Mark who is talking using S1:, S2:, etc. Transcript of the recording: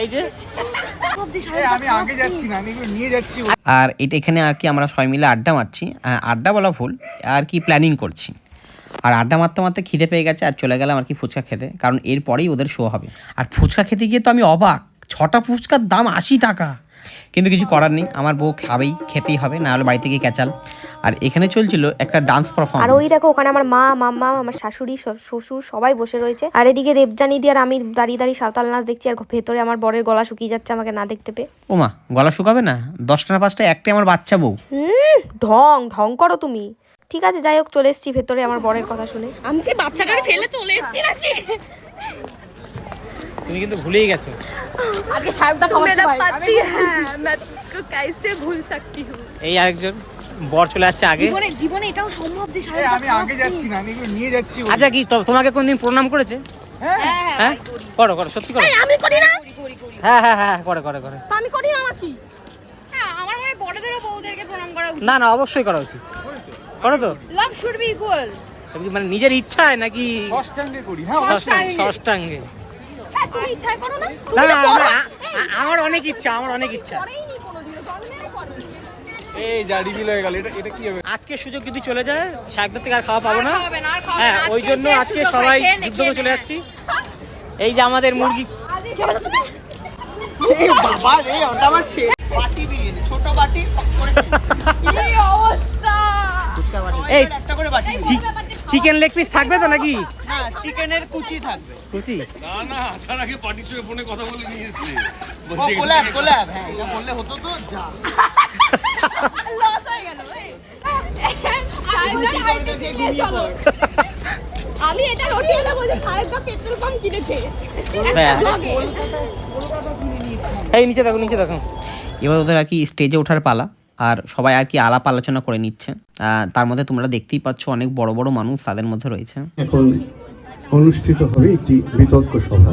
S1: এই যে আমি আগে যাচ্ছি না, আমি নিয়ে যাচ্ছি। আর এটা এখানে আর কি আমরা সবাই মিলে আড্ডা মারছি, আড্ডা বলা ভুল, আর কি প্ল্যানিং করছি। আর আড্ডা মারতে মারতে খিদে পেয়ে গেছে, আর চলে গেলাম আর কি ফুচকা খেতে, কারণ এরপরেই ওদের শো হবে। আর ফুচকা খেতে গিয়ে তো আমি অবাক, 6টা ফুচকার দাম 80 টাকা। কিন্তু কিছু করার নেই, আমার বউ খাবেই, খেতেই হবে, না হলে বাড়ি থেকে ক্যাচাল। আর এখানে চলছিল একটা ডান্স পারফরমেন্স।
S2: আর ওই দেখো ওখানে আমার মা, মাম্মা, আমার শাশুড়ি, শ্বশুর সবাই বসে রয়েছে। আর এদিকে দেবজানি দিয়ে আর আমি দাঁড়িয়ে দাঁড়িয়ে সাঁওতাল নাচ দেখছি। আর ভেতরে আমার বরের গলা শুকিয়ে যাচ্ছে আমাকে না দেখতে পেয়ে।
S1: ও মা, গলা শুকাবে না? 10টা না 5টা, একটাই আমার বাচ্চা বউ।
S2: ঢং ঢং করো তুমি। ঠিক আছে, যাই হোক, চলে এসেছি ভেতরে আমার বরের কথা শুনে।
S3: আমি যে বাচ্চাটাকে ফেলে চলে এসেছি নাকি?
S1: তুমি কিন্তু ভুলেই গেছো।
S3: আগে সাহেবদা খাওয়াচ্ছে ভাই। হ্যাঁ, मैं इसको कैसे भूल सकती हूं।
S1: এই আরেকজন বর চলে যাচ্ছে আগে।
S3: জীবনে এটাও সম্ভব যে সাহেবদা
S1: আমি আগে যাচ্ছি না, আমি নিয়ে যাচ্ছি। আচ্ছা, কি তোমাকে কোনদিন প্রণাম করেছে? হ্যাঁ, করো সত্যি করো।
S3: আমি করি না।
S1: হ্যাঁ, করে।
S3: তো আমি করি না নাকি? হ্যাঁ, আমার মনে হয় বড়দেরও বউদেরকে প্রণাম করা উচিত।
S1: না, অবশ্যই করা উচিত। করো তো।
S3: লাভ শুড বি ইকুয়াল।
S1: মানে নিজের ইচ্ছায় নাকি
S4: ষষ্ঠাঙ্গে করি? হ্যাঁ,
S1: ষষ্ঠাঙ্গে।
S3: হ্যাঁ, তুমি ইচ্ছা করো না?
S1: আমার অনেক ইচ্ছা।
S4: এই জারি বিল হয়ে গেল, এটা কি হবে?
S1: আজকে সুযোগ যদি চলে যায়, শাকদার থেকে আর খাওয়া পাবো না। হ্যাঁ, ওই জন্য আজকে সবাই যুদ্ধ করে চলে যাচ্ছি। এই যে আমাদের মুরগি।
S4: বাবা রে, ওটা আমার বাটি বিরিয়ানি, ছোট বাটি।
S3: কি অবস্থা!
S1: এই চিকেন লেগ পিস থাকবে তো নাকি?
S4: না, চিকেনের কুচি থাকবে।
S1: কুচি?
S5: না, আসার আগে পার্টির সঙ্গে ফোনে কথা বলে নিয়ে এসেছি।
S4: কোলাব, হ্যাঁ, এটা বললে হতো তো। যা
S3: লস হয়ে গেল ভাই। আমি এটা হোটেলে বলছি সাহেবদা পেট্রোল পাম্প কিনেছে।
S1: এই নিচে দেখো। এবার ওদের আর কি স্টেজে ওঠার পালা, আর সবাই আর কি আলাপ আলোচনা করে নিচ্ছে। তার মধ্যে তোমরা দেখতেই পাচ্ছ অনেক বড় বড় মানুষ তাদের মধ্যে রয়েছে।
S6: এখন অনুষ্ঠিত হবে একটি বিতর্ক সভা।